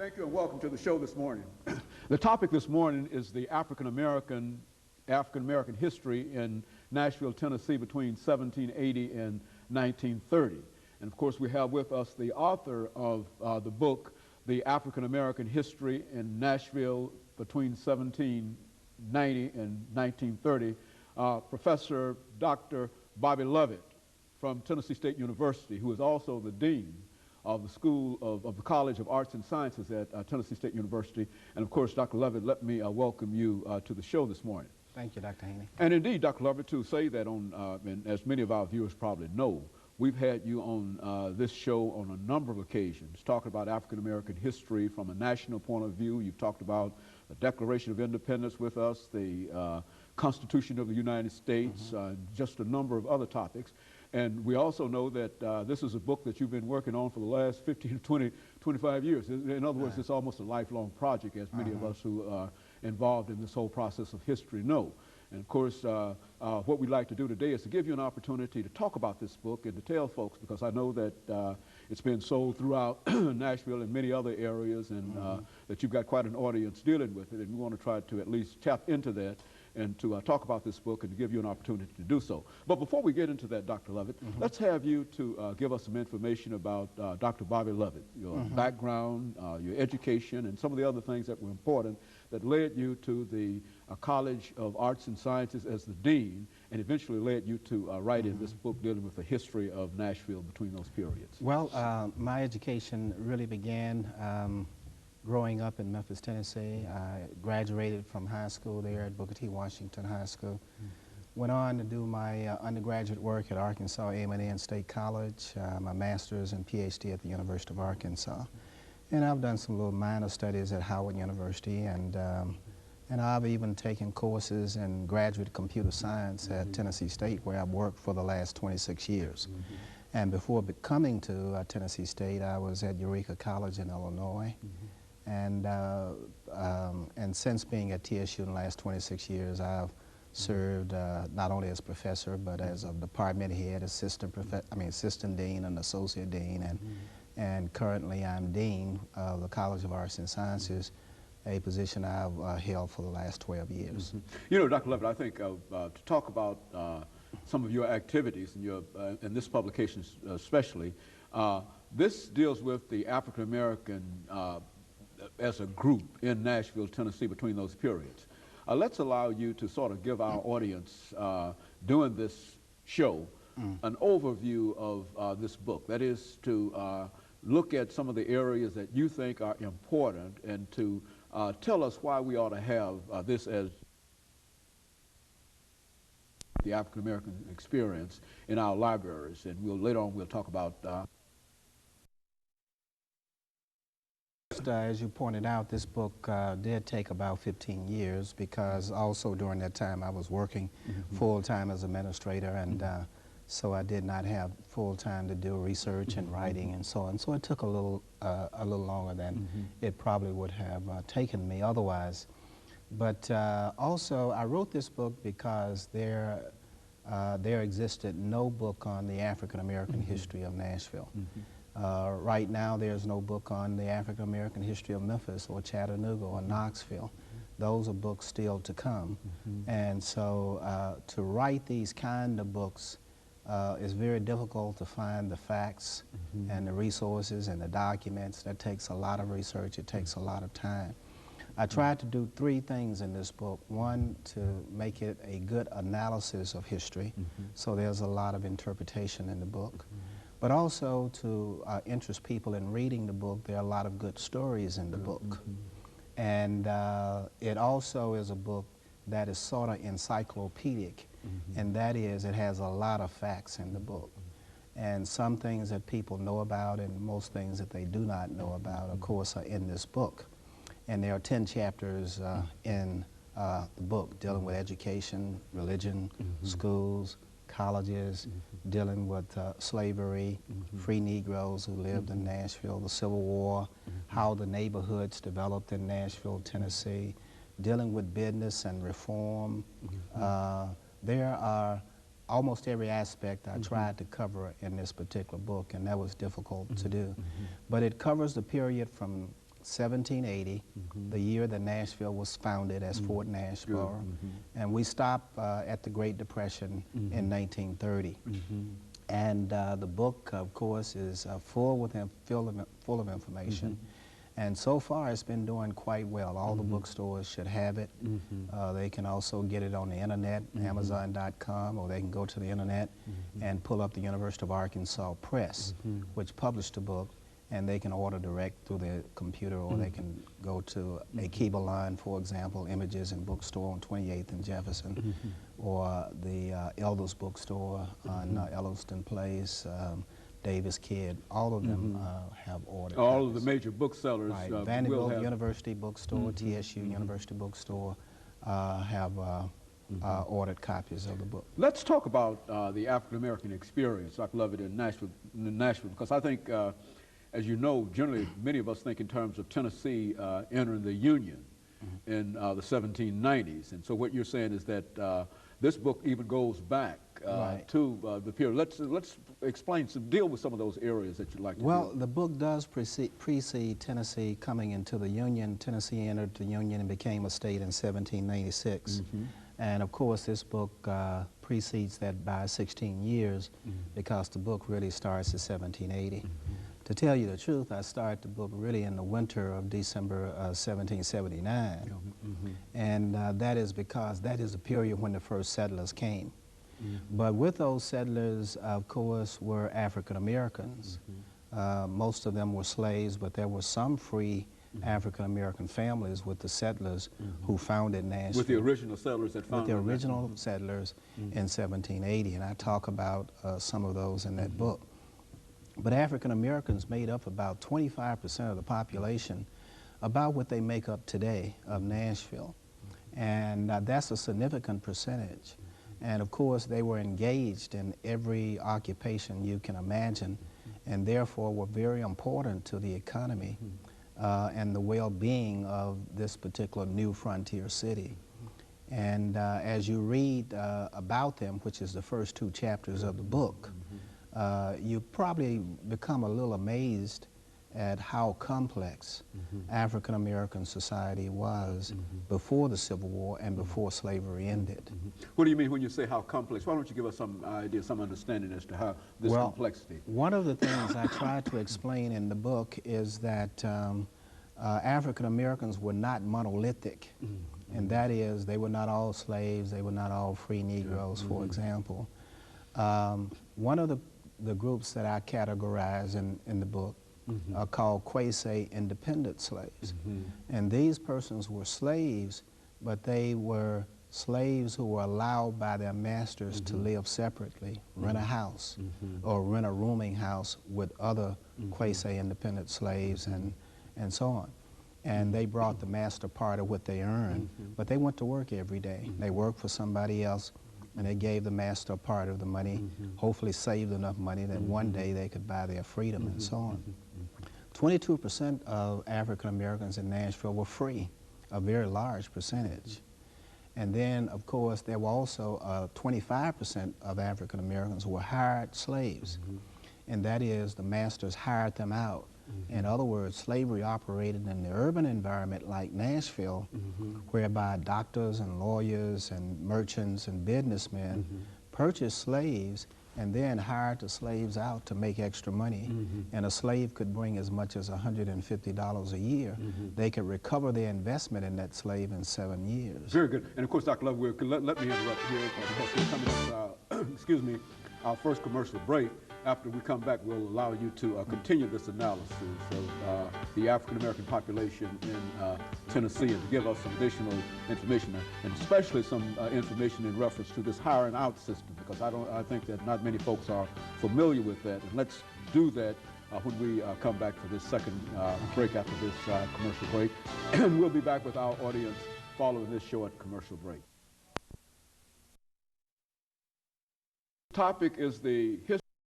Thank you and welcome to the show this morning. The topic this morning is the African American history in Nashville, Tennessee between 1780 and 1930. And of course we have with us the author of the book, The African American History in Nashville between 1790 and 1930, Professor Dr. Bobby Lovett from Tennessee State University, who is also the Dean of the School of the College of Arts and Sciences at Tennessee State University. And of course, Dr. Lovett, let me welcome you to the show this morning. Thank you, Dr. Haney. And indeed, Dr. Lovett, to say that and as many of our viewers probably know, we've had you on this show on a number of occasions, talking about African American history from a national point of view. You've talked about the Declaration of Independence with us, the Constitution of the United States, just a number of other topics. And we also know that this is a book that you've been working on for the last 15 to 20, 25 years. In other words, it's almost a lifelong project, as many of us who are involved in this whole process of history know. And of course, what we'd like to do today is to give you an opportunity to talk about this book and to tell folks, because I know that it's been sold throughout Nashville and many other areas, and that you've got quite an audience dealing with it, and we want to try to at least tap into that and to talk about this book and to give you an opportunity to do so. But before we get into that, Dr. Lovett, let's have you to give us some information about Dr. Bobby Lovett, your background, your education, and some of the other things that were important that led you to the College of Arts and Sciences as the Dean, and eventually led you to write in this book dealing with the history of Nashville between those periods. Well, my education really began growing up in Memphis, Tennessee. I graduated from high school there at Booker T. Washington High School. Went on to do my undergraduate work at Arkansas A&M State College, my master's and PhD at the University of Arkansas. And I've done some little minor studies at Howard University, and I've even taken courses in graduate computer science at Tennessee State, where I've worked for the last 26 years. And before coming to Tennessee State, I was at Eureka College in Illinois. And since being at TSU in the last 26 years, I've served not only as professor, but as a department head, assistant dean and associate dean, and currently I'm dean of the College of Arts and Sciences, a position I've held for the last 12 years. You know, Dr. Lovett, I think to talk about some of your activities in this publication especially, this deals with the African American as a group in Nashville, Tennessee between those periods. Let's allow you to sort of give our audience doing this show an overview of this book. That is to look at some of the areas that you think are important and to tell us why we ought to have this as the African American experience in our libraries. And later on we'll talk about as you pointed out, this book did take about 15 years, because also during that time I was working full-time as administrator, and so I did not have full time to do research and writing and so on. So it took a little longer than it probably would have taken me otherwise. But also I wrote this book because there existed no book on the African American history of Nashville. Right now, there's no book on the African American history of Memphis or Chattanooga or Knoxville. Those are books still to come. And so to write these kind of books is very difficult to find the facts and the resources and the documents. That takes a lot of research. It takes a lot of time. I tried to do three things in this book. One, to make it a good analysis of history, so there's a lot of interpretation in the book. But also to interest people in reading the book. There are a lot of good stories in the book. And it also is a book that is sort of encyclopedic, and that is, it has a lot of facts in the book. And some things that people know about and most things that they do not know about, of course, are in this book. And there are 10 chapters in the book dealing with education, religion, schools, colleges, dealing with slavery, free Negroes who lived in Nashville, the Civil War, how the neighborhoods developed in Nashville, Tennessee, dealing with business and reform. There are almost every aspect I tried to cover in this particular book, and that was difficult to do. But it covers the period from 1780, the year that Nashville was founded as Fort Nashville, and we stopped at the Great Depression in 1930. And the book, of course, is full of information. And so far, it's been doing quite well. All the bookstores should have it. They can also get it on the internet, Amazon.com, or they can go to the internet and pull up the University of Arkansas Press, which published the book, and they can order direct through their computer, or they can go to a Kiva line, for example, Images and Bookstore on 28th and Jefferson, or the Elders Bookstore on Elliston Place, Davis Kidd. All of them have ordered All copies. of the major booksellers Right. will Vanderbilt have University Bookstore, TSU University Bookstore have ordered copies of the book. Let's talk about the African-American experience, Dr. Lovett, in Nashville, because I think, as you know, generally many of us think in terms of Tennessee entering the Union in the 1790s. And so what you're saying is that this book even goes back to the period. Let's explain, deal with some of those areas that you'd like to Well, the book does precede Tennessee coming into the Union. Tennessee entered the Union and became a state in 1796. And of course, this book precedes that by 16 years because the book really starts in 1780. To tell you the truth, I started the book really in the winter of December 1779. And that is because that is the period when the first settlers came. But with those settlers, of course, were African Americans. Most of them were slaves, but there were some free African American families with the settlers who founded Nashville. With the original settlers that founded With the original settlers in 1780, and I talk about some of those in that book. But African Americans made up about 25% of the population, about what they make up today of Nashville. And that's a significant percentage. And of course, they were engaged in every occupation you can imagine, and therefore were very important to the economy and the well-being of this particular new frontier city. And as you read about them, which is the first 2 chapters of the book, you probably become a little amazed at how complex African American society was before the Civil War and before slavery ended. What do you mean when you say how complex? Why don't you give us some idea, some understanding as to how this complexity? One of the things I try to explain in the book is that African Americans were not monolithic, and that is, they were not all slaves, they were not all free Negroes, for example. One of the groups that I categorize in the book are called quasi-independent slaves. And these persons were slaves, but they were slaves who were allowed by their masters to live separately, rent a house, or rent a rooming house with other quasi-independent slaves and so on. And they brought the master part of what they earned, but they went to work every day. They worked for somebody else, and they gave the master a part of the money, hopefully saved enough money that one day they could buy their freedom and so on. 22% of African Americans in Nashville were free, a very large percentage. And then, of course, there were also 25% of African Americans who were hired slaves. And that is, the masters hired them out. In other words, slavery operated in the urban environment like Nashville, whereby doctors and lawyers and merchants and businessmen purchased slaves and then hired the slaves out to make extra money. And a slave could bring as much as $150 a year. They could recover their investment in that slave in 7 years. Very good. And of course, Dr. Love, let me interrupt here because we're coming up, excuse me, our first commercial break. After we come back, we'll allow you to continue this analysis of the African-American population in Tennessee and to give us some additional information, and especially some information in reference to this hiring out system, because I think that not many folks are familiar with that. And let's do that when we come back for this second break after this commercial break. And we'll be back with our audience following this short commercial break. The topic is the history